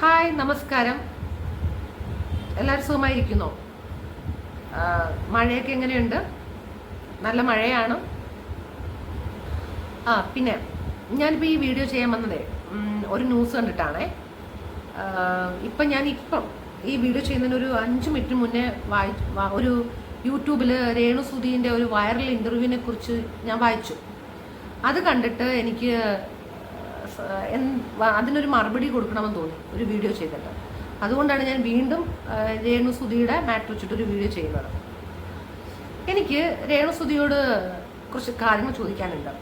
Hi, നമസ്കാരം. എല്ലാവരും സുഖമായിരിക്കുന്നോ? മഴയൊക്കെ എങ്ങനെയുണ്ട്? നല്ല മഴയാണ്. പിന്നെ ഞാനിപ്പോൾ ഈ വീഡിയോ ചെയ്യാൻ വന്നതേ ഒരു ന്യൂസ് കണ്ടിട്ടാണേ. ഇപ്പം ഈ വീഡിയോ ചെയ്യുന്നതിന് ഒരു 5 മിനിറ്റ് മുന്നേ ഒരു യൂട്യൂബിൽ രേണു സുധീൻ്റെ ഒരു വൈറൽ ഇൻ്റർവ്യൂവിനെ കുറിച്ച് ഞാൻ വായിച്ചു. അത് കണ്ടിട്ട് എനിക്ക് അതിനൊരു മറുപടി കൊടുക്കണമെന്ന് തോന്നി ഒരു വീഡിയോ ചെയ്തിട്ട്. അതുകൊണ്ടാണ് ഞാൻ വീണ്ടും രേണു സുധിയുടെ മാറ്റർ വെച്ചിട്ടൊരു വീഡിയോ ചെയ്യുന്നത്. എനിക്ക് രേണു സുധിയോട് കുറച്ച് കാര്യങ്ങൾ ചോദിക്കാനുണ്ട്.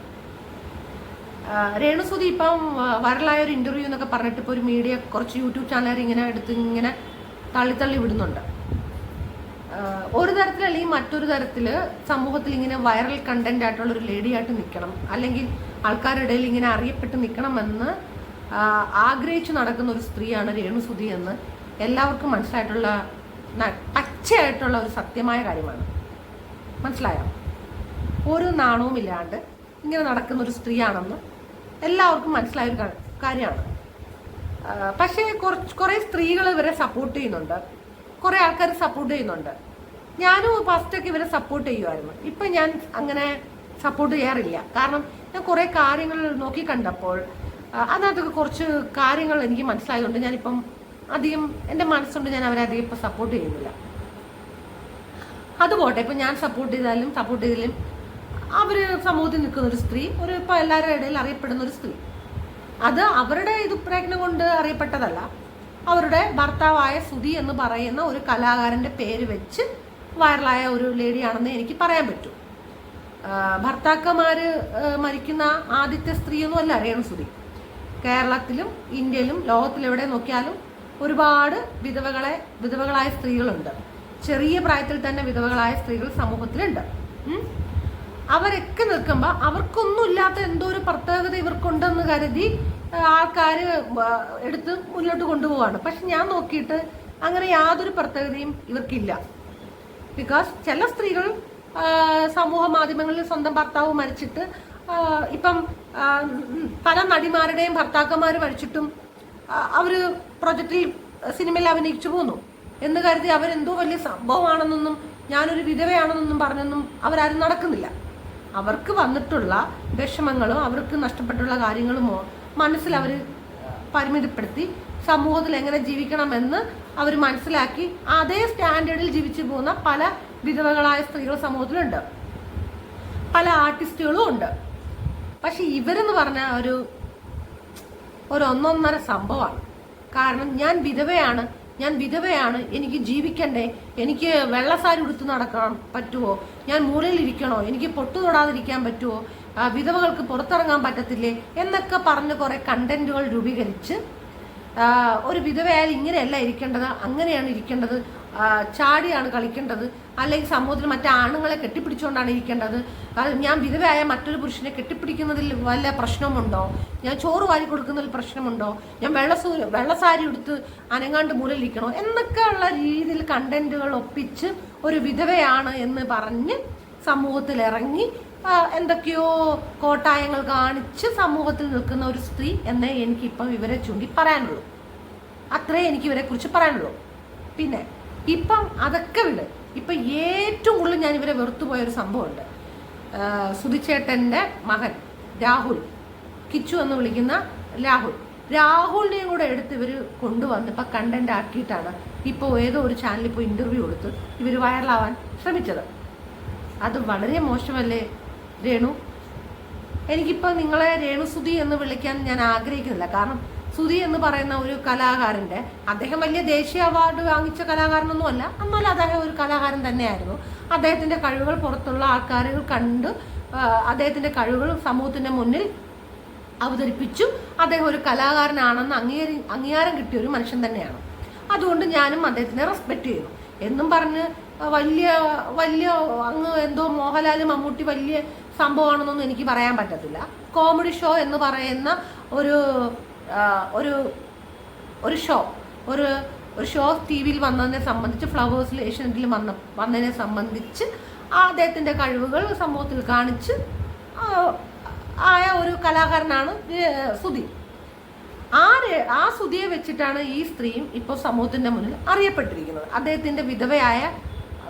രേണു സുധി ഇപ്പം വൈറലായ ഒരു ഇൻ്റർവ്യൂ എന്നൊക്കെ പറഞ്ഞിട്ട് ഇപ്പോൾ ഒരു മീഡിയ കുറച്ച് യൂട്യൂബ് ചാനലുകാർ ഇങ്ങനെ തള്ളി വിടുന്നുണ്ട്. ഒരു തരത്തിൽ അല്ലെങ്കിൽ മറ്റൊരു തരത്തിൽ സമൂഹത്തിൽ ഇങ്ങനെ വൈറൽ കണ്ടന്റ് ആയിട്ടുള്ള ഒരു ലേഡി ആയിട്ട് നിൽക്കണം, അല്ലെങ്കിൽ ആൾക്കാരുടെ ഇടയിൽ ഇങ്ങനെ അറിയപ്പെട്ട് നിൽക്കണമെന്ന് ആഗ്രഹിച്ചു നടക്കുന്ന ഒരു സ്ത്രീയാണ് രേണു സുധി എന്ന് എല്ലാവർക്കും മനസ്സിലായിട്ടുള്ള പച്ചയായിട്ടുള്ള ഒരു സത്യമായ കാര്യമാണ്. മനസ്സിലായോ? ഒരു നാണവുമില്ലാണ്ട് ഇങ്ങനെ നടക്കുന്ന ഒരു സ്ത്രീയാണെന്ന് എല്ലാവർക്കും മനസ്സിലായ ഒരു കാര്യമാണ്. പക്ഷേ കുറേ സ്ത്രീകൾ ഇവരെ സപ്പോർട്ട് ചെയ്യുന്നുണ്ട്, കുറേ ആൾക്കാർ സപ്പോർട്ട് ചെയ്യുന്നുണ്ട്. ഞാനും ഫസ്റ്റൊക്കെ ഇവരെ സപ്പോർട്ട് ചെയ്യുമായിരുന്നു. ഇപ്പം ഞാൻ അങ്ങനെ സപ്പോർട്ട് ചെയ്യാറില്ല. കാരണം ഞാൻ കുറേ കാര്യങ്ങൾ നോക്കി കണ്ടപ്പോൾ അതിനകത്തൊക്കെ കുറച്ച് കാര്യങ്ങൾ എനിക്ക് മനസ്സിലായതുകൊണ്ട് ഞാനിപ്പം അധികം എൻ്റെ മനസ്സുകൊണ്ട് ഞാൻ അവരെ അധികം ഇപ്പം സപ്പോർട്ട് ചെയ്യുന്നില്ല. അതുപോട്ടെ, ഇപ്പം ഞാൻ സപ്പോർട്ട് ചെയ്തില്ലെങ്കിലും അവർ സമൂഹത്തിൽ നിൽക്കുന്ന ഒരു സ്ത്രീ, ഇപ്പം എല്ലാവരുടെ ഇടയിൽ അറിയപ്പെടുന്ന ഒരു സ്ത്രീ, അത് അവരുടെ പ്രയത്നം കൊണ്ട് അറിയപ്പെട്ടതല്ല. അവരുടെ ഭർത്താവായ സുധി എന്ന് പറയുന്ന ഒരു കലാകാരൻ്റെ പേര് വെച്ച് വൈറലായ ഒരു ലേഡിയാണെന്ന് എനിക്ക് പറയാൻ പറ്റും. ഭർത്താക്കന്മാർ മരിക്കുന്ന ആദ്യത്തെ സ്ത്രീയൊന്നും അല്ല രേണു സുധി. കേരളത്തിലും ഇന്ത്യയിലും ലോകത്തിലെവിടെ നോക്കിയാലും ഒരുപാട് വിധവകളായ സ്ത്രീകളുണ്ട്. ചെറിയ പ്രായത്തിൽ തന്നെ വിധവകളായ സ്ത്രീകൾ സമൂഹത്തിലുണ്ട്. അവരൊക്കെ നിൽക്കുമ്പോൾ അവർക്കൊന്നും ഇല്ലാത്ത എന്തോ ഒരു പ്രത്യേകത ഇവർക്കുണ്ടെന്ന് കരുതി ആൾക്കാർ എടുത്ത് മുന്നോട്ട് കൊണ്ടുപോവാണ്. പക്ഷെ ഞാൻ നോക്കിയിട്ട് അങ്ങനെ യാതൊരു പ്രത്യേകതയും ഇവർക്കില്ല. ബിക്കോസ് ചില സ്ത്രീകൾ സമൂഹ മാധ്യമങ്ങളിൽ സ്വന്തം ഭർത്താവ് മരിച്ചിട്ട് ഇപ്പം പല നടിമാരുടെയും ഭർത്താക്കന്മാർ മരിച്ചിട്ടും അവർ പ്രൊജക്റ്റിൽ സിനിമയിൽ അഭിനയിച്ചു പോന്നു എന്ന് കരുതി അവരെന്തോ വലിയ സംഭവമാണെന്നൊന്നും ഞാനൊരു വിധവയാണെന്നൊന്നും പറഞ്ഞൊന്നും അവരാരും നടക്കുന്നില്ല. അവർക്ക് വന്നിട്ടുള്ള വിഷമങ്ങളും അവർക്ക് നഷ്ടപ്പെട്ടുള്ള കാര്യങ്ങളുമോ മനസ്സിൽ അവർ പരിമിതപ്പെടുത്തി സമൂഹത്തിൽ എങ്ങനെ ജീവിക്കണമെന്ന് അവർ മനസ്സിലാക്കി അതേ സ്റ്റാൻഡേർഡിൽ ജീവിച്ചു പോകുന്ന പല വിധവകളായ സ്ത്രീകൾ സമൂഹത്തിലുണ്ട്, പല ആർട്ടിസ്റ്റുകളും ഉണ്ട്. പക്ഷെ ഇവരെന്ന് പറഞ്ഞ ഒരു ഒന്നൊന്നര സംഭവമാണ്. കാരണം ഞാൻ വിധവയാണ്, എനിക്ക് ജീവിക്കണ്ടേ, എനിക്ക് വെള്ളസാരി ഉടുത്ത് നടക്കാൻ പറ്റുമോ, ഞാൻ മൂലയിലിരിക്കണോ, എനിക്ക് പൊട്ടു തൊടാതിരിക്കാൻ പറ്റുമോ, വിധവകൾക്ക് പുറത്തിറങ്ങാൻ പറ്റത്തില്ലേ എന്നൊക്കെ പറഞ്ഞ് കുറേ കണ്ടന്റുകൾ രൂപീകരിച്ച് ഒരു വിധവയായാലും ഇങ്ങനെയല്ല ഇരിക്കേണ്ടത്, അങ്ങനെയാണ് ഇരിക്കേണ്ടത്, ചാടിയാണ് കളിക്കേണ്ടത്, അല്ലെങ്കിൽ സമൂഹത്തിൽ മറ്റേ ആണുങ്ങളെ കെട്ടിപ്പിടിച്ചുകൊണ്ടാണ് ഇരിക്കേണ്ടത്, ഞാൻ വിധവയായ മറ്റൊരു പുരുഷനെ കെട്ടിപ്പിടിക്കുന്നതിൽ വല്ല പ്രശ്നമുണ്ടോ, ഞാൻ ചോറ് വാരി കൊടുക്കുന്നതിൽ പ്രശ്നമുണ്ടോ, ഞാൻ വെള്ളസാരി എടുത്ത് അനങ്ങാണ്ട് മൂലയിലിരിക്കണോ എന്നൊക്കെ ഉള്ള രീതിയിൽ കണ്ടന്റുകൾ ഒപ്പിച്ച് ഒരു വിധവയാണ് എന്ന് പറഞ്ഞ് സമൂഹത്തിൽ ഇറങ്ങി എന്തൊക്കെയോ കോട്ടായങ്ങൾ കാണിച്ച് സമൂഹത്തിൽ നിൽക്കുന്ന ഒരു സ്ത്രീ എന്നേ എനിക്കിപ്പം ഇവരെ ചൂണ്ടി പറയാനുള്ളൂ. അത്രേ എനിക്ക് ഇവരെ കുറിച്ച് പറയാനുള്ളൂ. പിന്നെ ഇപ്പം അതൊക്കെ വിട്. ഇപ്പം ഏറ്റവും കൂടുതൽ ഞാൻ ഇവരെ വെറുത്തുപോയൊരു സംഭവമുണ്ട്. സുധിച്ചേട്ടൻ്റെ മകൻ രാഹുൽ, കിച്ചു എന്ന് വിളിക്കുന്ന രാഹുലിനെയും കൂടെ എടുത്ത് ഇവർ കൊണ്ടുവന്ന് ഇപ്പം കണ്ടന്റ് ആക്കിയിട്ടാണ് ഇപ്പോൾ ഏതോ ഒരു ചാനലിൽ ഇപ്പോൾ ഇൻ്റർവ്യൂ കൊടുത്ത് ഇവർ വൈറലാവാൻ ശ്രമിച്ചത്. അത് വളരെ മോശമല്ലേ രേണു? എനിക്കിപ്പോൾ നിങ്ങളെ രേണു സുധി എന്ന് വിളിക്കാൻ ഞാൻ ആഗ്രഹിക്കുന്നില്ല. കാരണം സുധി എന്ന് പറയുന്ന ഒരു കലാകാരൻ്റെ, അദ്ദേഹം വലിയ ദേശീയ അവാർഡ് വാങ്ങിച്ച കലാകാരനൊന്നും അല്ല, എന്നാലും അദ്ദേഹം ഒരു കലാകാരൻ തന്നെയായിരുന്നു. അദ്ദേഹത്തിൻ്റെ കഴിവുകൾ പുറത്തുള്ള ആൾക്കാരുകൾ കണ്ട് അദ്ദേഹത്തിൻ്റെ കഴിവുകൾ സമൂഹത്തിൻ്റെ മുന്നിൽ അവതരിപ്പിച്ചു. അദ്ദേഹം ഒരു കലാകാരനാണെന്ന് അംഗീകാരം കിട്ടിയ ഒരു മനുഷ്യൻ തന്നെയാണ്. അതുകൊണ്ട് ഞാനും അദ്ദേഹത്തിനെ റെസ്പെക്റ്റ് ചെയ്യുന്നു. എന്നും പറഞ്ഞ് വലിയ അങ്ങ് എന്തോ മോഹൻലാൽ മമ്മൂട്ടി വലിയ സംഭവമാണെന്നൊന്നും എനിക്ക് പറയാൻ പറ്റത്തില്ല. കോമഡി ഷോ എന്ന് പറയുന്ന ഒരു ഷോ ടി വിയിൽ വന്നതിനെ സംബന്ധിച്ച്, ഫ്ലവേഴ്സിൽ ഏഷ്യനെറ്റിൽ വന്നതിനെ സംബന്ധിച്ച് അദ്ദേഹത്തിൻ്റെ കഴിവുകൾ സമൂഹത്തിൽ കാണിച്ച് ആയ ഒരു കലാകാരനാണ് സുധി. ആ സുധിയെ വെച്ചിട്ടാണ് ഈ സ്ത്രീയും ഇപ്പോൾ സമൂഹത്തിന്റെ മുന്നിൽ അറിയപ്പെട്ടിരിക്കുന്നത്. അദ്ദേഹത്തിന്റെ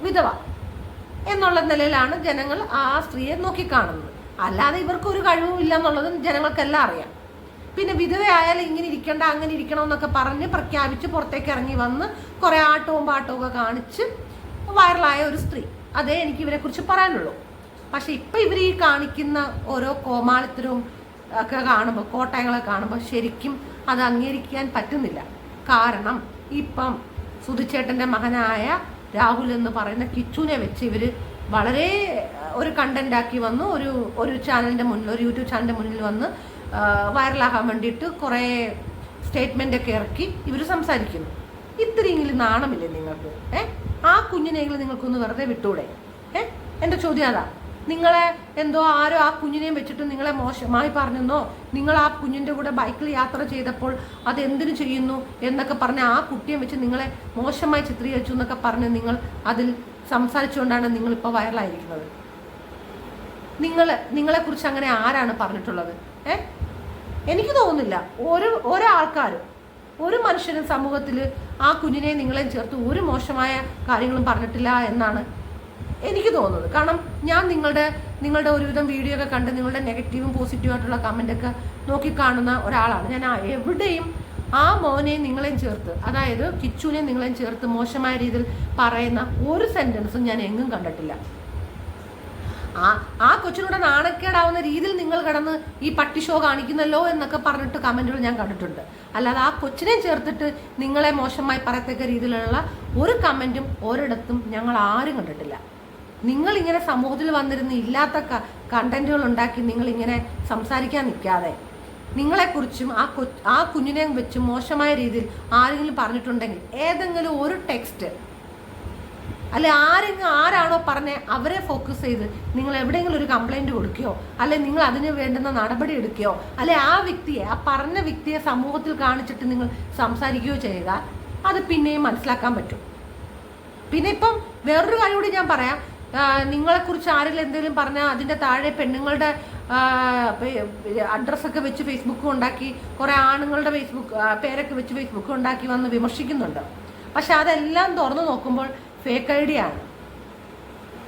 വിധവ എന്നുള്ള നിലയിലാണ് ജനങ്ങൾ ആ സ്ത്രീയെ നോക്കിക്കാണുന്നത്. അല്ലാതെ ഇവർക്ക് ഒരു കഴിവും ഇല്ല എന്നുള്ളത് ജനങ്ങൾക്കെല്ലാം അറിയാം. പിന്നെ വിധവയായാലും ഇങ്ങനെ ഇരിക്കണ്ട അങ്ങനെ ഇരിക്കണം എന്നൊക്കെ പറഞ്ഞ് പ്രഖ്യാപിച്ച് പുറത്തേക്ക് ഇറങ്ങി വന്ന് കുറെ ആട്ടവും പാട്ടവും ഒക്കെ കാണിച്ച് വൈറലായ ഒരു സ്ത്രീ. അതേ എനിക്ക് ഇവരെ കുറിച്ച് പറയാനുള്ളൂ. പക്ഷെ ഇപ്പൊ ഇവർ ഈ കാണിക്കുന്ന ഓരോ കോമാളിത്തരവും ഒക്കെ കാണുമ്പോൾ, കോട്ടയങ്ങളൊക്കെ കാണുമ്പോൾ ശരിക്കും അത് അംഗീകരിക്കാൻ പറ്റുന്നില്ല. കാരണം ഇപ്പം സുധിച്ചേട്ടന്റെ മകനായ രാഹുൽ എന്ന് പറയുന്ന കിച്ചുവിനെ വെച്ച് ഇവര് വളരെ ഒരു കണ്ടന്റ് ആക്കി വന്നു. ഒരു ചാനലിന്റെ മുന്നിൽ, ഒരു യൂട്യൂബ് ചാനലിന്റെ മുന്നിൽ വന്ന് വൈറലാകാൻ വേണ്ടിയിട്ട് കുറേ സ്റ്റേറ്റ്മെന്റ് ഒക്കെ ഇറക്കി ഇവർ സംസാരിക്കുന്നു. ഇത്രയെങ്കിലും നാണമില്ലേ നിങ്ങൾക്ക്? ആ കുഞ്ഞിനെങ്കിലും നിങ്ങൾക്കൊന്ന് വെറുതെ വിട്ടൂടെ? എൻ്റെ ചോദ്യം അതാ. നിങ്ങളെ എന്തോ ആരോ ആ കുഞ്ഞിനെയും വെച്ചിട്ട് നിങ്ങളെ മോശമായി പറഞ്ഞെന്നോ, നിങ്ങൾ ആ കുഞ്ഞിൻ്റെ കൂടെ ബൈക്കിൽ യാത്ര ചെയ്തപ്പോൾ അത് എന്തിനു ചെയ്യുന്നു എന്നൊക്കെ പറഞ്ഞ് ആ കുട്ടിയെ വെച്ച് നിങ്ങളെ മോശമായി ചിത്രീകരിച്ചു എന്നൊക്കെ പറഞ്ഞ് നിങ്ങൾ അതിൽ സംസാരിച്ചുകൊണ്ടാണ് നിങ്ങളിപ്പോൾ വൈറലായിരിക്കുന്നത്. നിങ്ങളെക്കുറിച്ച് അങ്ങനെ ആരാണ് പറഞ്ഞിട്ടുള്ളത്? എനിക്ക് തോന്നുന്നില്ല ഓരോ ആൾക്കാരും, ഒരു മനുഷ്യനും സമൂഹത്തിൽ ആ കുഞ്ഞിനെ നിങ്ങളെ ചേർത്ത് ഒരു മോശമായ കാര്യങ്ങളും പറഞ്ഞിട്ടില്ല എന്നാണ് എനിക്ക് തോന്നുന്നത്. കാരണം ഞാൻ നിങ്ങളുടെ ഒരുവിധം വീഡിയോ ഒക്കെ കണ്ട് നിങ്ങളുടെ നെഗറ്റീവും പോസിറ്റീവായിട്ടുള്ള കമൻ്റൊക്കെ നോക്കിക്കാണുന്ന ഒരാളാണ് ഞാൻ. എവിടെയും ആ മോനെയും നിങ്ങളെയും ചേർത്ത്, അതായത് കിച്ചുവിനെയും നിങ്ങളെയും ചേർത്ത് മോശമായ രീതിയിൽ പറയുന്ന ഒരു സെൻറ്റൻസും ഞാൻ എങ്ങും കണ്ടിട്ടില്ല. ആ കൊച്ചിനൂടെ നാണക്കേടാവുന്ന രീതിയിൽ നിങ്ങൾ കിടന്ന് ഈ പട്ടി ഷോ കാണിക്കുന്നല്ലോ എന്നൊക്കെ പറഞ്ഞിട്ട് കമൻറ്റുകൾ ഞാൻ കണ്ടിട്ടുണ്ട്. അല്ലാതെ ആ കൊച്ചിനെ ചേർത്തിട്ട് നിങ്ങളെ മോശമായി പറയത്തക്ക രീതിയിലുള്ള ഒരു കമൻറ്റും ഒരിടത്തും ഞങ്ങൾ ആരും കണ്ടിട്ടില്ല. നിങ്ങളിങ്ങനെ സമൂഹത്തിൽ വന്നിരുന്ന് ഇല്ലാത്ത കണ്ടന്റുകൾ ഉണ്ടാക്കി നിങ്ങളിങ്ങനെ സംസാരിക്കാൻ നിൽക്കാതെ, നിങ്ങളെക്കുറിച്ചും ആ കുഞ്ഞിനെ വെച്ച് മോശമായ രീതിയിൽ ആരെങ്കിലും പറഞ്ഞിട്ടുണ്ടെങ്കിൽ ഏതെങ്കിലും ഒരു ടെക്സ്റ്റ് അല്ലെ ആരാണോ പറഞ്ഞ അവരെ ഫോക്കസ് ചെയ്ത് നിങ്ങൾ എവിടെയെങ്കിലും ഒരു കംപ്ലൈന്റ് കൊടുക്കുകയോ അല്ലെ നിങ്ങൾ അതിന് വേണ്ടുന്ന നടപടി എടുക്കുകയോ അല്ലെ ആ പറഞ്ഞ വ്യക്തിയെ സമൂഹത്തിൽ കാണിച്ചിട്ട് നിങ്ങൾ സംസാരിക്കുകയോ ചെയ്യുക, അത് പിന്നെയും മനസ്സിലാക്കാൻ പറ്റും. പിന്നെ ഇപ്പം വേറൊരു കാര്യം കൂടി ഞാൻ പറയാം. നിങ്ങളെക്കുറിച്ച് ആരെങ്കിലും എന്തെങ്കിലും പറഞ്ഞാൽ അതിൻ്റെ താഴെ പെണ്ണുങ്ങളുടെ അഡ്രസ്സൊക്കെ വെച്ച് ഫേസ്ബുക്ക് ഉണ്ടാക്കി, കുറേ ആണുങ്ങളുടെ പേരൊക്കെ വെച്ച് ഫേസ്ബുക്ക് ഉണ്ടാക്കി വന്ന് വിമർശിക്കുന്നുണ്ട്. പക്ഷെ അതെല്ലാം തുറന്നു നോക്കുമ്പോൾ ഫേക്ക് ഐഡിയ ആണ്.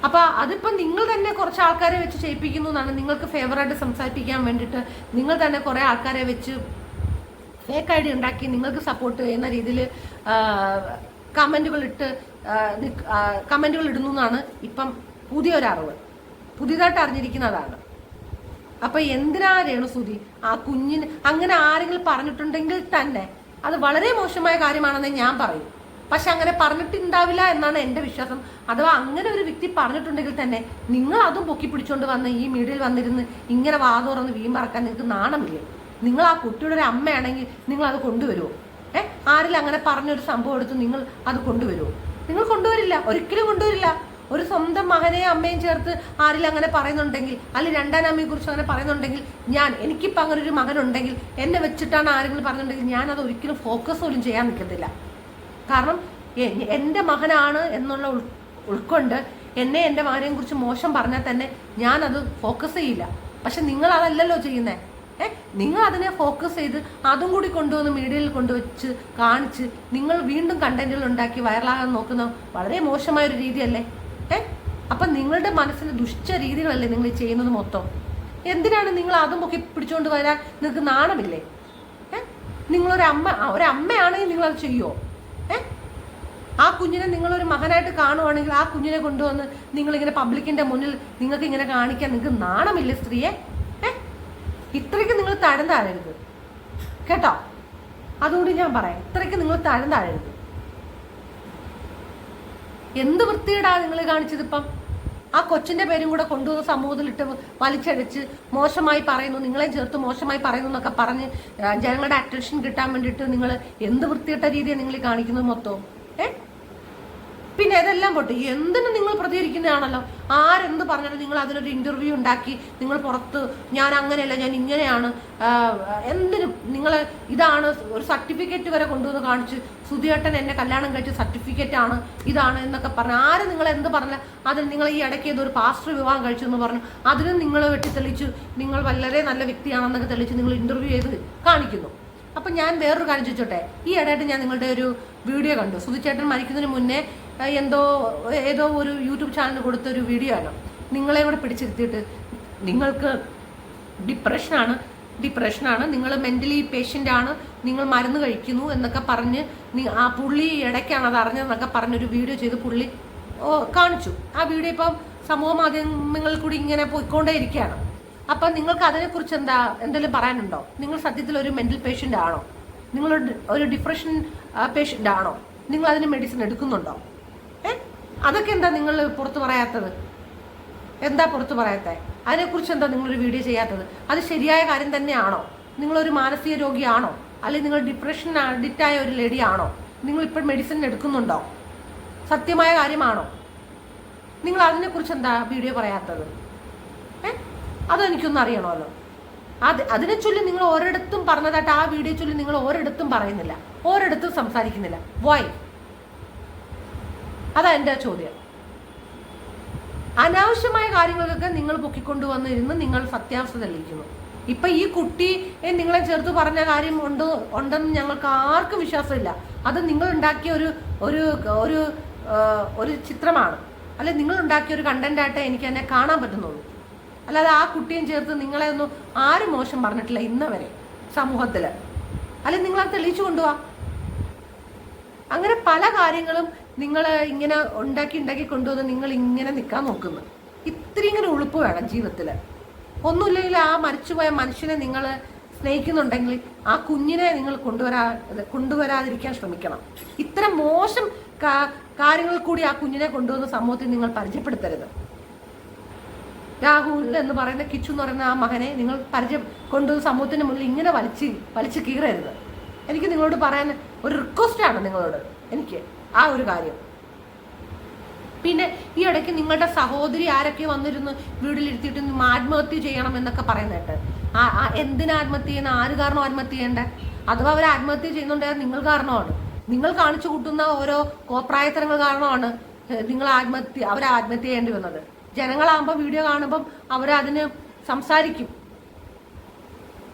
അപ്പോൾ അതിപ്പം നിങ്ങൾ തന്നെ കുറച്ച് ആൾക്കാരെ വെച്ച് ചെയ്യിപ്പിക്കുന്നു എന്നാണ്. നിങ്ങൾക്ക് ഫേവറായിട്ട് സംസാരിപ്പിക്കാൻ വേണ്ടിയിട്ട് നിങ്ങൾ തന്നെ കുറേ ആൾക്കാരെ വെച്ച് ഫേക്ക് ഐഡിയ ഉണ്ടാക്കി നിങ്ങൾക്ക് സപ്പോർട്ട് ചെയ്യുന്ന രീതിയിൽ കമൻറ്റുകൾ ഇടുന്നു എന്നാണ് ഇപ്പം പുതിയൊരറിവ്, പുതിയതായിട്ട് അറിഞ്ഞിരിക്കുന്നതാണ്. അപ്പം എന്തിനാ രേണുസുതി ആ കുഞ്ഞിന് അങ്ങനെ ആരെങ്കിലും പറഞ്ഞിട്ടുണ്ടെങ്കിൽ തന്നെ അത് വളരെ മോശമായ കാര്യമാണെന്ന് ഞാൻ പറയും. പക്ഷെ അങ്ങനെ പറഞ്ഞിട്ടുണ്ടാവില്ല എന്നാണ് എൻ്റെ വിശ്വാസം. അഥവാ അങ്ങനെ ഒരു വ്യക്തി പറഞ്ഞിട്ടുണ്ടെങ്കിൽ തന്നെ നിങ്ങൾ അതും പൊക്കി പിടിച്ചുകൊണ്ട് വന്ന് ഈ മീഡിയയിൽ വന്നിരുന്ന് ഇങ്ങനെ വാതുറന്ന് വീമ്പറക്കാൻ നിങ്ങൾക്ക് നാണമില്ലേ? നിങ്ങൾ ആ കുട്ടിയുടെ ഒരു അമ്മയാണെങ്കിൽ നിങ്ങൾ അത് കൊണ്ടുവരുമോ? ആരെങ്കിലും അങ്ങനെ പറഞ്ഞൊരു സംഭവം എടുത്ത് നിങ്ങൾ അത് കൊണ്ടുവരുമോ? നിങ്ങൾ കൊണ്ടുവരില്ല, ഒരിക്കലും കൊണ്ടുവരില്ല. ഒരു സ്വന്തം മകനെയും അമ്മയും ചേർത്ത് ആരെങ്കിലും അങ്ങനെ പറയുന്നുണ്ടെങ്കിൽ, അല്ലെങ്കിൽ രണ്ടാം അമ്മയെ കുറിച്ച് അങ്ങനെ പറയുന്നുണ്ടെങ്കിൽ, എനിക്കിപ്പോൾ അങ്ങനെ ഒരു മകനുണ്ടെങ്കിൽ എന്നെ വെച്ചിട്ടാണ് ആരെങ്കിലും പറഞ്ഞിട്ടുണ്ടെങ്കിൽ ഞാൻ അത് ഒരിക്കലും ഫോക്കസ് പോലും ചെയ്യാൻ നിൽക്കത്തില്ല. കാരണം എൻ്റെ മകനാണ് എന്നുള്ള ഉൾക്കൊണ്ട് എൻ്റെ മകനെയും കുറിച്ച് മോശം പറഞ്ഞാൽ തന്നെ ഞാനത് ഫോക്കസ് ചെയ്യില്ല. പക്ഷെ നിങ്ങൾ അതല്ലല്ലോ ചെയ്യുന്നത്. നിങ്ങൾ അതിനെ ഫോക്കസ് ചെയ്ത് അതും കൂടി കൊണ്ടുവന്ന് മീഡിയയിൽ കൊണ്ടുവച്ച് കാണിച്ച് നിങ്ങൾ വീണ്ടും കണ്ടന്റുകൾ ഉണ്ടാക്കി വൈറലാകാൻ നോക്കുന്ന വളരെ മോശമായൊരു രീതിയല്ലേ? അപ്പം നിങ്ങളുടെ മനസ്സിന് ദുഷ്ട രീതികളല്ലേ നിങ്ങൾ ചെയ്യുന്നത് മൊത്തം? എന്തിനാണ് നിങ്ങൾ അതും ഒക്കെ പിടിച്ചുകൊണ്ട് വരാൻ നിങ്ങൾക്ക് നാണമില്ലേ? ഒരമ്മയാണെങ്കിൽ നിങ്ങളത് ചെയ്യുമോ? ആ കുഞ്ഞിനെ നിങ്ങളൊരു മകനായിട്ട് കാണുവാണെങ്കിൽ ആ കുഞ്ഞിനെ കൊണ്ടുവന്ന് നിങ്ങളിങ്ങനെ പബ്ലിക്കിന്റെ മുന്നിൽ നിങ്ങൾക്ക് ഇങ്ങനെ കാണിക്കാൻ നിങ്ങൾക്ക് നാണമില്ലേ സ്ത്രീയെ? ഇത്രയ്ക്ക് നിങ്ങൾ തരം താഴരുത് കേട്ടോ. അതുകൊണ്ട് ഞാൻ പറയാം, ഇത്രയ്ക്ക് നിങ്ങൾ തരം താഴരുത്. എന്ത് വൃത്തിയിടാ നിങ്ങൾ കാണിച്ചത്? ഇപ്പം ആ കൊച്ചിന്റെ പേരും കൂടെ കൊണ്ടുവന്ന് സമൂഹത്തിലിട്ട് വലിച്ചടിച്ച് മോശമായി പറയുന്നു, നിങ്ങളെ ചേർത്ത് മോശമായി പറയുന്നു എന്നൊക്കെ പറഞ്ഞ് ജനങ്ങളുടെ അറ്റൻഷൻ കിട്ടാൻ വേണ്ടിയിട്ട് നിങ്ങൾ എന്ത് വൃത്തിയിട്ട രീതിയാണ് നിങ്ങൾ കാണിക്കുന്നത് മൊത്തവും? പിന്നെ ഇതെല്ലാം പോട്ടെ, എന്തിനും നിങ്ങൾ പ്രതികരിക്കുന്നതാണല്ലോ. ആരെന്ത് പറഞ്ഞാലും നിങ്ങൾ അതിനൊരു ഇന്റർവ്യൂ ഉണ്ടാക്കി നിങ്ങൾ പുറത്ത് ഞാൻ അങ്ങനെയല്ല ഞാൻ ഇങ്ങനെയാണ്, എന്തിനും നിങ്ങൾ ഇതാണ് ഒരു സർട്ടിഫിക്കറ്റ് വരെ കൊണ്ടുവന്ന് കാണിച്ച് സുധിയേട്ടൻ എന്നെ കല്യാണം കഴിച്ച സർട്ടിഫിക്കറ്റ് ആണ് ഇതാണ് എന്നൊക്കെ പറഞ്ഞു. ആര് നിങ്ങൾ എന്ത് പറഞ്ഞാൽ അതിന് നിങ്ങൾ ഈ ഇടയ്ക്ക് ഏതൊരു പാസ്റ്റർ വിവാഹം കഴിച്ചു എന്ന് പറഞ്ഞു അതിനും നിങ്ങൾ വെട്ടിത്തെളിച്ച് നിങ്ങൾ വളരെ നല്ല വ്യക്തിയാണെന്നൊക്കെ തെളിച്ച് നിങ്ങൾ ഇന്റർവ്യൂ ചെയ്ത് കാണിക്കുന്നു. അപ്പം ഞാൻ വേറൊരു കാര്യം ചോദിച്ചോട്ടെ, ഈ ഇടയായിട്ട് ഞാൻ നിങ്ങളുടെ ഒരു വീഡിയോ കണ്ടു. സുധിച്ചേട്ടൻ മരിക്കുന്നതിന് മുന്നേ ഏതോ ഒരു യൂട്യൂബ് ചാനലിന് കൊടുത്ത ഒരു വീഡിയോ ആണ്. നിങ്ങളെ കൂടെ പിടിച്ചിരുത്തിയിട്ട് നിങ്ങൾക്ക് ഡിപ്രഷനാണ്, നിങ്ങൾ മെൻ്റലി പേഷ്യൻ്റ് ആണ്, നിങ്ങൾ മരുന്ന് കഴിക്കുന്നു എന്നൊക്കെ പറഞ്ഞ് ആ പുള്ളി ഇടയ്ക്കാണ് അത് അറിഞ്ഞതെന്നൊക്കെ പറഞ്ഞൊരു വീഡിയോ ചെയ്ത് പുള്ളി കാണിച്ചു. ആ വീഡിയോ ഇപ്പം സമൂഹ മാധ്യമങ്ങളിൽ കൂടി ഇങ്ങനെ പോയിക്കൊണ്ടേ ഇരിക്കുകയാണ്. അപ്പം നിങ്ങൾക്ക് അതിനെക്കുറിച്ച് എന്തെങ്കിലും പറയാനുണ്ടോ? നിങ്ങൾ സത്യത്തിൽ ഒരു മെൻ്റൽ പേഷ്യൻ്റ് ആണോ? നിങ്ങൾ ഒരു ഡിപ്രഷൻ പേഷ്യൻ്റ് ആണോ? നിങ്ങൾ അതിന് മെഡിസിൻ എടുക്കുന്നുണ്ടോ? അതൊക്കെ എന്താ നിങ്ങൾ പുറത്ത് പറയാത്തത്? എന്താ പുറത്ത് പറയാത്തത്? അതിനെക്കുറിച്ച് എന്താ നിങ്ങളൊരു വീഡിയോ ചെയ്യാത്തത്? അത് ശരിയായ കാര്യം തന്നെയാണോ? നിങ്ങളൊരു മാനസിക രോഗിയാണോ? അല്ലെങ്കിൽ നിങ്ങൾ ഡിപ്രഷൻ അഡിക്റ്റായ ഒരു ലേഡി ആണോ? നിങ്ങൾ ഇപ്പോൾ മെഡിസിൻ എടുക്കുന്നുണ്ടോ? സത്യമായ കാര്യമാണോ? നിങ്ങൾ അതിനെക്കുറിച്ച് എന്താ വീഡിയോ പറയാത്തത്? അതെനിക്കൊന്നും അറിയണമല്ലോ. അതിനെ ചൊല്ലി നിങ്ങൾ ഒരിടത്തും പറഞ്ഞതായിട്ട് ആ വീഡിയോ ചൊല്ലി നിങ്ങൾ ഒരിടത്തും പറയുന്നില്ല, ഒരിടത്തും സംസാരിക്കുന്നില്ല. വൈ? അതാ എൻ്റെ ചോദ്യം. അനാവശ്യമായ കാര്യങ്ങൾക്കൊക്കെ നിങ്ങൾ പൊക്കിക്കൊണ്ടുവന്നിരുന്ന് നിങ്ങൾ സത്യാവസ്ഥ തെളിയിക്കുന്നു. ഇപ്പൊ ഈ കുട്ടിയെ നിങ്ങളെ ചേർത്ത് പറഞ്ഞ കാര്യം ഉണ്ടെന്ന് ഞങ്ങൾക്ക് ആർക്കും വിശ്വാസമില്ല. അത് നിങ്ങൾ ഉണ്ടാക്കിയ ഒരു ചിത്രമാണ്, അല്ലെ നിങ്ങൾ ഉണ്ടാക്കിയ ഒരു കണ്ടന്റായിട്ട് എനിക്ക് എന്നെ കാണാൻ പറ്റുന്നുള്ളൂ. അല്ലാതെ ആ കുട്ടിയും ചേർത്ത് നിങ്ങളെ ഒന്നും ആരും മോശം പറഞ്ഞിട്ടില്ല ഇന്നവരെ സമൂഹത്തില്. അല്ലെ നിങ്ങളത് തെളിയിച്ചു കൊണ്ടുപോവാ. അങ്ങനെ പല കാര്യങ്ങളും നിങ്ങൾ ഇങ്ങനെ ഉണ്ടാക്കി കൊണ്ടുവന്ന് നിങ്ങൾ ഇങ്ങനെ നിൽക്കാൻ നോക്കുന്നു. ഇത്തിരി ഇങ്ങനെ ഉളുപ്പ് വേണം ജീവിതത്തിൽ. ഒന്നുമില്ലെങ്കിൽ ആ മരിച്ചുപോയ മനുഷ്യനെ നിങ്ങൾ സ്നേഹിക്കുന്നുണ്ടെങ്കിൽ ആ കുഞ്ഞിനെ നിങ്ങൾ കൊണ്ടുവരാതിരിക്കാൻ ശ്രമിക്കണം. ഇത്തരം മോശം കാര്യങ്ങൾ കൂടി ആ കുഞ്ഞിനെ കൊണ്ടുവന്ന് സമൂഹത്തിൽ നിങ്ങൾ പരിചയപ്പെടുത്തരുത്. രാഹുൽ എന്ന് പറയുന്ന കിച്ചു എന്ന് പറയുന്ന ആ മകനെ നിങ്ങൾ കൊണ്ടുവന്ന് സമൂഹത്തിന് മുന്നിൽ ഇങ്ങനെ വലിച്ചു കീറരുത്. എനിക്ക് നിങ്ങളോട് പറയാൻ ഒരു റിക്വസ്റ്റാണ് നിങ്ങളോട് എനിക്ക് ആ ഒരു കാര്യം. പിന്നെ ഈ ഇടയ്ക്ക് നിങ്ങളുടെ സഹോദരി ആരൊക്കെ വന്നിരുന്നു വീട്ടിലിരുത്തിയിട്ട് ആത്മഹത്യ ചെയ്യണം എന്നൊക്കെ പറയുന്നേട്ട്. എന്തിനാ ആത്മഹത്യ ചെയ്യുന്ന? ആര് കാരണം ആത്മഹത്യ ചെയ്യേണ്ടേ? അഥവാ അവർ ആത്മഹത്യ ചെയ്യുന്നുണ്ടെങ്കിൽ നിങ്ങൾ കാരണമാണ്. നിങ്ങൾ കാണിച്ചു കൂട്ടുന്ന ഓരോ കോപ്രായത്തരങ്ങൾ കാരണമാണ് അവർ ആത്മഹത്യ ചെയ്യേണ്ടി വന്നത്. ജനങ്ങളാകുമ്പോൾ വീഡിയോ കാണുമ്പം അവരതിന് സംസാരിക്കും,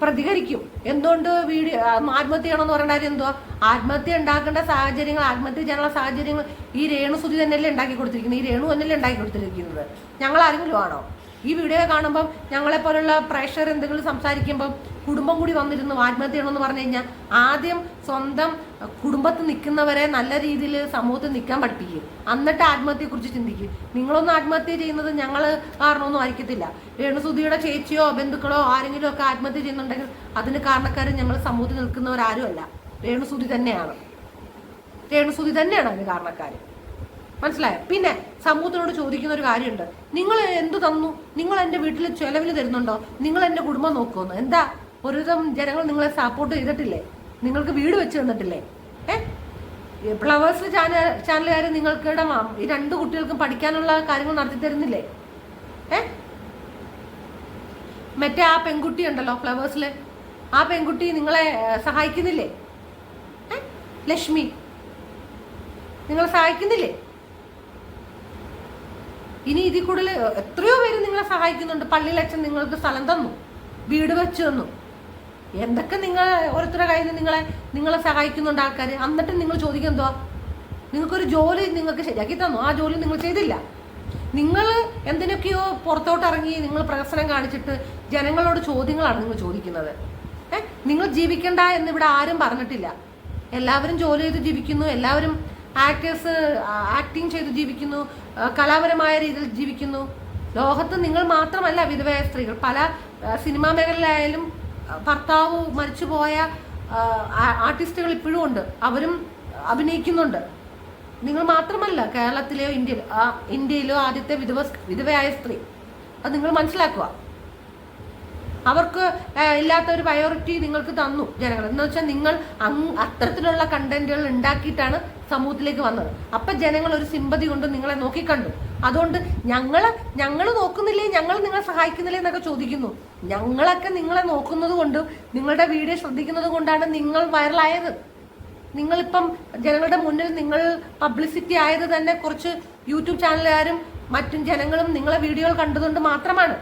പ്രതികരിക്കും. എന്തുകൊണ്ട് ആത്മഹത്യ ചെയ്യണമെന്ന് പറയേണ്ട കാര്യം എന്തുവാ? ആത്മഹത്യ ഉണ്ടാക്കേണ്ട സാഹചര്യങ്ങൾ, ആത്മഹത്യ ചെയ്യാനുള്ള സാഹചര്യങ്ങൾ ഈ രേണുസുതി തന്നെയല്ലേ ഉണ്ടാക്കി കൊടുത്തിരിക്കുന്നത്? ഈ രേണു തന്നെയല്ലേ ഉണ്ടാക്കി കൊടുത്തിരിക്കുന്നത്? ഞങ്ങൾ ആരെങ്കിലും ആണോ? ഈ വീഡിയോ കാണുമ്പം ഞങ്ങളെപ്പോലുള്ള പ്രേക്ഷകർ എന്തെങ്കിലും സംസാരിക്കുമ്പം കുടുംബം കൂടി വന്നിരുന്നു ആത്മഹത്യ ചെയ്യണമെന്ന് പറഞ്ഞു കഴിഞ്ഞാൽ ആദ്യം സ്വന്തം കുടുംബത്തിൽ നിൽക്കുന്നവരെ നല്ല രീതിയിൽ സമൂഹത്തിൽ നിൽക്കാൻ പഠിപ്പിക്കും, എന്നിട്ട് ആത്മഹത്യയെക്കുറിച്ച് ചിന്തിക്കും. നിങ്ങളൊന്നും ആത്മഹത്യ ചെയ്യുന്നത് ഞങ്ങൾ കാരണമൊന്നും ആയിരിക്കത്തില്ല. രേണുസുതിയുടെ ചേച്ചിയോ ബന്ധുക്കളോ ആരെങ്കിലും ഒക്കെ ആത്മഹത്യ ചെയ്യുന്നുണ്ടെങ്കിൽ അതിന് കാരണക്കാർ ഞങ്ങൾ സമൂഹത്തിൽ നിൽക്കുന്നവരാരുമല്ല, രേണുസുതി തന്നെയാണ്. രേണുസുതി തന്നെയാണ് അതിന് കാരണക്കാർ. മനസ്സിലായോ? പിന്നെ സമൂഹത്തിനോട് ചോദിക്കുന്ന ഒരു കാര്യമുണ്ട്, നിങ്ങൾ എന്തു തന്നു? നിങ്ങൾ എൻ്റെ വീട്ടിൽ ചെലവിൽ തരുന്നുണ്ടോ? നിങ്ങൾ എൻ്റെ കുടുംബം നോക്കുമെന്ന്? എന്താ ഒരുവിധം ജനങ്ങൾ നിങ്ങളെ സപ്പോർട്ട് ചെയ്തിട്ടില്ലേ? നിങ്ങൾക്ക് വീട് വെച്ച് തന്നിട്ടില്ലേ? ഫ്ലവേഴ്സ് ചാനലുകാർ നിങ്ങൾക്ക് ഈ 2 കുട്ടികൾക്കും പഠിക്കാനുള്ള കാര്യങ്ങൾ നടത്തി തരുന്നില്ലേ? മറ്റേ ആ പെൺകുട്ടി ഉണ്ടല്ലോ ഫ്ലവേഴ്സിൽ, ആ പെൺകുട്ടി നിങ്ങളെ സഹായിക്കുന്നില്ലേ? ലക്ഷ്മി നിങ്ങളെ സഹായിക്കുന്നില്ലേ? ഇനി ഇതിൽ കൂടുതൽ എത്രയോ പേര് നിങ്ങളെ സഹായിക്കുന്നുണ്ട്. പള്ളിയിൽ അച്ഛൻ നിങ്ങൾക്ക് സ്ഥലം തന്നു, വീട് വെച്ച് തന്നു. എന്തൊക്കെ നിങ്ങൾ ഓരോരുത്തരുടെ കയ്യിൽ നിന്ന് നിങ്ങളെ സഹായിക്കുന്നുണ്ട് ആൾക്കാർ. എന്നിട്ട് നിങ്ങൾ ചോദിക്കുക എന്തുവാ? നിങ്ങൾക്കൊരു ജോലി നിങ്ങൾക്ക് ശരിയാക്കി തന്നു, ആ ജോലി നിങ്ങൾ ചെയ്തില്ല. നിങ്ങൾ എന്തിനൊക്കെയോ പുറത്തോട്ട് ഇറങ്ങി നിങ്ങൾ പ്രഹസനം കാണിച്ചിട്ട് ജനങ്ങളോട് ചോദ്യങ്ങളാണ് നിങ്ങൾ ചോദിക്കുന്നത്. നിങ്ങൾ ജീവിക്കണ്ട എന്നിവിടെ ആരും പറഞ്ഞിട്ടില്ല. എല്ലാവരും ജോലി ചെയ്ത് ജീവിക്കുന്നു, എല്ലാവരും ആക്ടിങ് ചെയ്ത് ജീവിക്കുന്നു, കലാപരമായ രീതിയിൽ ജീവിക്കുന്നു. ലോകത്ത് നിങ്ങൾ മാത്രമല്ല വിധവയായ സ്ത്രീകൾ, പല സിനിമാ മേഖലയിലായാലും ഭർത്താവ് മരിച്ചുപോയ ആർട്ടിസ്റ്റുകൾ ഇപ്പോഴും ഉണ്ട്, അവരും അഭിനയിക്കുന്നുണ്ട്. നിങ്ങൾ മാത്രമല്ല കേരളത്തിലെയോ ഇന്ത്യയിലോ ആദ്യത്തെ വിധവയായ സ്ത്രീ. അത് നിങ്ങൾ മനസ്സിലാക്കുക. അവർക്ക് ഇല്ലാത്ത ഒരു പ്രയോറിറ്റി നിങ്ങൾക്ക് തന്നു ജനങ്ങൾ. എന്ന് വെച്ചാൽ നിങ്ങൾ അത്തരത്തിലുള്ള കണ്ടന്റുകൾ ഉണ്ടാക്കിയിട്ടാണ് സമൂഹത്തിലേക്ക് വന്നത്. അപ്പം ജനങ്ങൾ ഒരു സിമ്പതി കൊണ്ട് നിങ്ങളെ നോക്കിക്കണ്ടു. അതുകൊണ്ട് ഞങ്ങൾ നോക്കുന്നില്ലേ, ഞങ്ങൾ നിങ്ങളെ സഹായിക്കുന്നില്ലേ എന്നൊക്കെ ചോദിക്കുന്നു. ഞങ്ങളൊക്കെ നിങ്ങളെ നോക്കുന്നത് കൊണ്ടും നിങ്ങളുടെ വീഡിയോ ശ്രദ്ധിക്കുന്നത് കൊണ്ടാണ് നിങ്ങൾ വൈറലായത്. നിങ്ങളിപ്പം ജനങ്ങളുടെ മുന്നിൽ നിങ്ങൾ പബ്ലിസിറ്റി ആയത് തന്നെ കുറച്ച് യൂട്യൂബ് ചാനലുകാരും മറ്റും ജനങ്ങളും നിങ്ങളെ വീഡിയോകൾ കണ്ടതുകൊണ്ട് മാത്രമാണ്.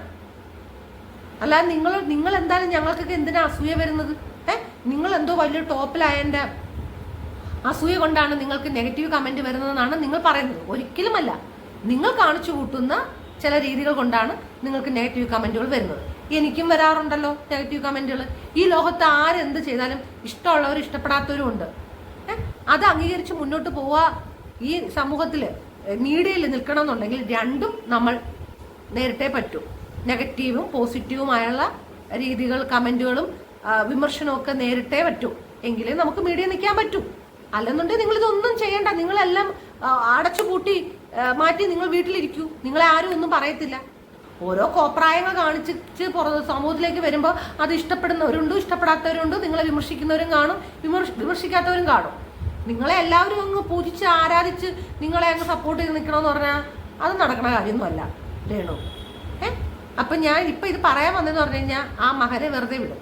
അല്ലാതെ നിങ്ങൾ എന്തായാലും ഞങ്ങൾക്കൊക്കെ എന്തിനാ അസൂയ വരുന്നത്? നിങ്ങൾ എന്തോ വലിയ ടോപ്പിലായതിൻ്റെ അസൂയ കൊണ്ടാണ് നിങ്ങൾക്ക് നെഗറ്റീവ് കമന്റ് വരുന്നതെന്നാണ് നിങ്ങൾ പറയുന്നത്. ഒരിക്കലുമല്ല. നിങ്ങൾ കാണിച്ചു കൂട്ടുന്ന ചില രീതികൾ കൊണ്ടാണ് നിങ്ങൾക്ക് നെഗറ്റീവ് കമന്റുകൾ വരുന്നത്. എനിക്കും വരാറുണ്ടല്ലോ നെഗറ്റീവ് കമന്റുകൾ. ഈ ലോകത്ത് ആരെന്ത് ചെയ്താലും ഇഷ്ടമുള്ളവരും ഇഷ്ടപ്പെടാത്തവരും ഉണ്ട്. അത് അംഗീകരിച്ച് മുന്നോട്ട് പോവുക. ഈ സമൂഹത്തിൽ മീഡിയയിൽ നിൽക്കണം എന്നുണ്ടെങ്കിൽ രണ്ടും നമ്മൾ നേരിട്ടേ പറ്റൂ. നെഗറ്റീവും പോസിറ്റീവുമായുള്ള രീതികൾ, കമന്റുകളും വിമർശനവും ഒക്കെ നേരിട്ടേ പറ്റൂ. എങ്കിലേ നമുക്ക് മീഡിയ നിൽക്കാൻ പറ്റൂ. അല്ലെന്നുണ്ടെങ്കിൽ നിങ്ങൾ ഇതൊന്നും ചെയ്യണ്ട. നിങ്ങളെല്ലാം അടച്ചുപൂട്ടി മാറ്റി നിങ്ങൾ വീട്ടിലിരിക്കൂ. നിങ്ങളെ ആരും ഒന്നും പറയത്തില്ല. ഓരോ കോപ്രായങ്ങൾ കാണിച്ച് സമൂഹത്തിലേക്ക് വരുമ്പോൾ അത് ഇഷ്ടപ്പെടുന്നവരുണ്ട്, ഇഷ്ടപ്പെടാത്തവരുണ്ട്. നിങ്ങളെ വിമർശിക്കുന്നവരും കാണും, വിമർശിക്കാത്തവരും കാണും. നിങ്ങളെ എല്ലാവരും അങ്ങ് പൂജിച്ച് ആരാധിച്ച് നിങ്ങളെ അങ്ങ് സപ്പോർട്ട് ചെയ്ത് നിൽക്കണമെന്ന് പറഞ്ഞാൽ അത് നടക്കണ കാര്യമൊന്നുമല്ല രേണു. അപ്പം ഞാൻ ഇപ്പം ഇത് പറയാൻ വന്നതെന്ന് പറഞ്ഞു കഴിഞ്ഞാൽ ആ മകനെ വെറുതെ വിടും.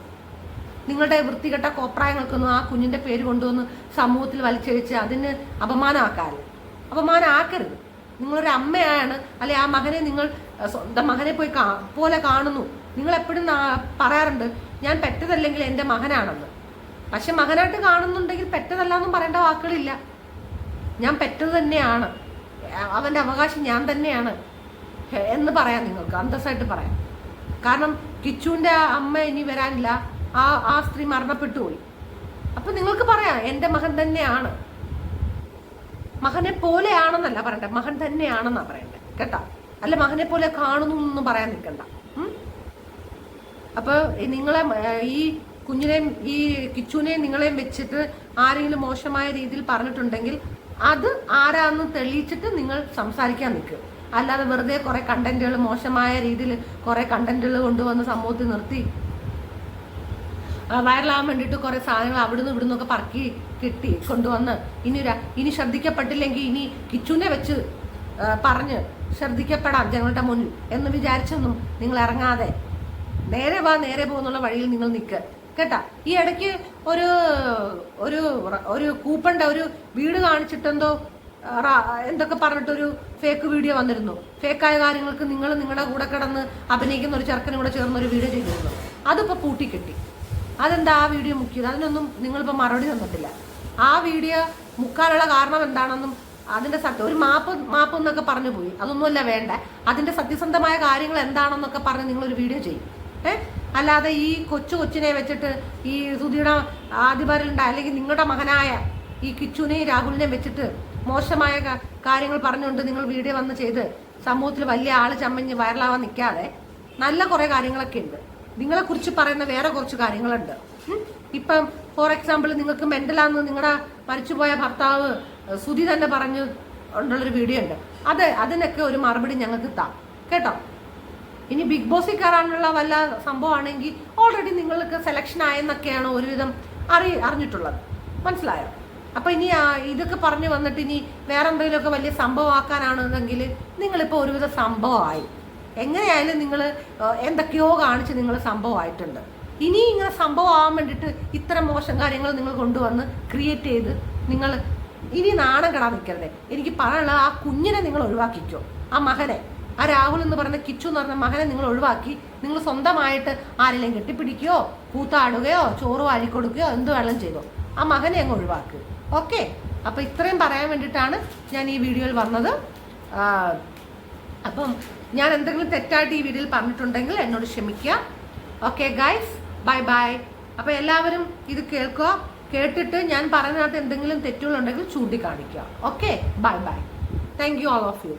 നിങ്ങളുടെ വൃത്തികെട്ട കോപ്രായങ്ങൾക്കൊന്നും ആ കുഞ്ഞിൻ്റെ പേര് കൊണ്ടുവന്ന് സമൂഹത്തിൽ വലിച്ചഴിച്ച് അതിന് അപമാനമാക്കരുത്. നിങ്ങളൊരു അമ്മയാണ്, അല്ലെ ആ മകനെ നിങ്ങൾ സ്വന്തം മകനെ പോലെ കാണുന്നു. നിങ്ങൾ എപ്പോഴും പറയാറുണ്ട് ഞാൻ പെറ്റതല്ലെങ്കിൽ എൻ്റെ മകനാണെന്ന്. പക്ഷെ മകനായിട്ട് കാണുന്നുണ്ടെങ്കിൽ പെറ്റതല്ല എന്നും പറയേണ്ട വാക്കുകളില്ല. ഞാൻ പെറ്റത് തന്നെയാണ്, അവൻ്റെ അവകാശം ഞാൻ തന്നെയാണ് എന്ന് പറയാം. നിങ്ങൾക്ക് അന്തസ്സായിട്ട് പറയാം. കാരണം കിച്ചുവിൻ്റെ അമ്മ ഇനി വരാനില്ല, ആ സ്ത്രീ മരണപ്പെട്ടു പോയി. അപ്പൊ നിങ്ങൾക്ക് പറയാം എൻ്റെ മകൻ തന്നെയാണ്. മകനെ പോലെയാണെന്നല്ല പറയണ്ടേ, മകൻ തന്നെയാണെന്നാ പറയണ്ടേ, കേട്ടാ. അല്ല മകനെ പോലെ കാണുന്നു എന്നൊന്നും പറയാൻ നിൽക്കണ്ട. അപ്പൊ നിങ്ങളെ ഈ കുഞ്ഞിനെയും ഈ കിച്ചുവിനെയും നിങ്ങളെയും വെച്ചിട്ട് ആരെങ്കിലും മോശമായ രീതിയിൽ പറഞ്ഞിട്ടുണ്ടെങ്കിൽ അത് ആരാന്ന് തെളിയിച്ചിട്ട് നിങ്ങൾ സംസാരിക്കാൻ നിൽക്കുക. അല്ലാതെ വെറുതെ കുറെ കണ്ടന്റുകൾ, മോശമായ രീതിയിൽ കുറെ കണ്ടന്റുകൾ കൊണ്ടുവന്ന് സമൂഹത്തിൽ നിർത്തി വൈറലാകാൻ വേണ്ടിയിട്ട് കുറെ സാധനങ്ങൾ അവിടുന്ന് ഇവിടുന്ന് ഒക്കെ പറക്കി കിട്ടി കൊണ്ടുവന്ന് ഇനി ശ്രദ്ധിക്കപ്പെട്ടില്ലെങ്കിൽ ഇനി കിച്ചുവിനെ വെച്ച് പറഞ്ഞ് ശ്രദ്ധിക്കപ്പെടാം ജനങ്ങളുടെ മുന്നിൽ എന്ന് വിചാരിച്ചൊന്നും നിങ്ങൾ ഇറങ്ങാതെ നേരെ പോകുന്നുള്ള വഴിയിൽ നിങ്ങൾ നിൽക്കുക, കേട്ടാ. ഈ ഇടയ്ക്ക് ഒരു കൂപ്പന്റെ ഒരു വീട് കാണിച്ചിട്ടെന്തോ എന്തൊക്കെ പറഞ്ഞിട്ടൊരു ഫേക്ക് വീഡിയോ വന്നിരുന്നു. ഫേക്കായ കാര്യങ്ങൾക്ക് നിങ്ങൾ നിങ്ങളുടെ കൂടെ കിടന്ന് അഭിനയിക്കുന്ന ഒരു ചെറുക്കനും കൂടെ ചേർന്ന് ഒരു വീഡിയോ ചെയ്തിരുന്നു. അതിപ്പോൾ പൂട്ടിക്കെട്ടി. അതെന്താ ആ വീഡിയോ മുക്കിയത്? അതിനൊന്നും നിങ്ങളിപ്പോൾ മറുപടി തന്നിട്ടില്ല. ആ വീഡിയോ മുക്കാനുള്ള കാരണം എന്താണെന്നും അതിന്റെ ഒരു മാപ്പ് എന്നൊക്കെ പറഞ്ഞു പോയി. അതൊന്നുമല്ല വേണ്ട. അതിന്റെ സത്യസന്ധമായ കാര്യങ്ങൾ എന്താണെന്നൊക്കെ പറഞ്ഞ് നിങ്ങളൊരു വീഡിയോ ചെയ്യും. അല്ലാതെ ഈ കൊച്ചിനെ വെച്ചിട്ട് ഈ സുധിയുടെ ആദിവാരലുണ്ട അല്ലെങ്കിൽ നിങ്ങളുടെ മകനായ ഈ കിച്ചുവിനെയും രാഹുലിനെയും വെച്ചിട്ട് മോശമായ കാര്യങ്ങൾ പറഞ്ഞുകൊണ്ട് നിങ്ങൾ വീഡിയോ വന്ന് ചെയ്ത് സമൂഹത്തിൽ വലിയ ആള് ചമ്മഞ്ഞ് വൈറലാവാൻ നിൽക്കാതെ നല്ല കുറെ കാര്യങ്ങളൊക്കെ ഉണ്ട്. നിങ്ങളെ കുറിച്ച് പറയുന്ന വേറെ കുറച്ച് കാര്യങ്ങളുണ്ട്. ഇപ്പം ഫോർ എക്സാമ്പിൾ നിങ്ങൾക്ക് മെന്റലാന്ന് നിങ്ങളുടെ മരിച്ചുപോയ ഭർത്താവ് സുധി തന്നെ പറഞ്ഞു ഉള്ളൊരു വീഡിയോ ഉണ്ട്. അതിനൊക്കെ ഒരു മറുപടി ഞങ്ങൾക്ക് താ, കേട്ടോ. ഇനി ബിഗ് ബോസിൽ കയറാനുള്ള വല്ല സംഭവമാണെങ്കിൽ ഓൾറെഡി നിങ്ങൾക്ക് സെലക്ഷൻ ആയെന്നൊക്കെയാണ് ഒരുവിധം അറിഞ്ഞിട്ടുള്ളത്. മനസ്സിലായോ? അപ്പൊ ഇനി ഇതൊക്കെ പറഞ്ഞു വന്നിട്ട് ഇനി വേറെ എന്തെങ്കിലുമൊക്കെ വലിയ സംഭവമാക്കാനാണെന്നെങ്കിൽ നിങ്ങളിപ്പോൾ ഒരുവിധ സംഭവമായി. എങ്ങനെയായാലും നിങ്ങൾ എന്തൊക്കെയോ കാണിച്ച് നിങ്ങൾ സംഭവമായിട്ടുണ്ട്. ഇനി ഇങ്ങനെ സംഭവമാവാൻ വേണ്ടിയിട്ട് ഇത്തരം മോശം കാര്യങ്ങൾ നിങ്ങൾ കൊണ്ടുവന്ന് ക്രിയേറ്റ് ചെയ്ത് നിങ്ങൾ ഇനി നാണം കെടാൻ നിൽക്കരുതേ. എനിക്ക് പറയാനുള്ള ആ കുഞ്ഞിനെ നിങ്ങൾ ഒഴിവാക്കിക്കോ. ആ മകനെ, ആ രാഹുൽ എന്ന് പറഞ്ഞ കിച്ചു എന്ന് പറഞ്ഞ മകനെ നിങ്ങൾ ഒഴിവാക്കി നിങ്ങൾ സ്വന്തമായിട്ട് ആരെങ്കിലും കെട്ടിപ്പിടിക്കുകയോ കൂത്താടുകയോ ചോറ് വാരിക്കൊടുക്കുകയോ എന്ത് വേണം ചെയ്തോ. ആ മകനെ അങ്ങ് ഒഴിവാക്കുക. ഓക്കെ. അപ്പൊ ഇത്രയും പറയാൻ വേണ്ടിയിട്ടാണ് ഞാൻ ഈ വീഡിയോയിൽ വന്നത്. അപ്പം ഞാൻ എന്തെങ്കിലും തെറ്റായിട്ട് ഈ വീഡിയോയിൽ പറഞ്ഞിട്ടുണ്ടെങ്കിൽ എന്നോട് ക്ഷമിക്കുക. Okay guys, bye bye. അപ്പൊ എല്ലാവരും ഇത് കേൾക്കുക. കേട്ടിട്ട് ഞാൻ പറയുന്നതിനകത്ത് എന്തെങ്കിലും തെറ്റുകളുണ്ടെങ്കിൽ ചൂണ്ടിക്കാണിക്കുക. Okay, bye bye. Thank you all of U.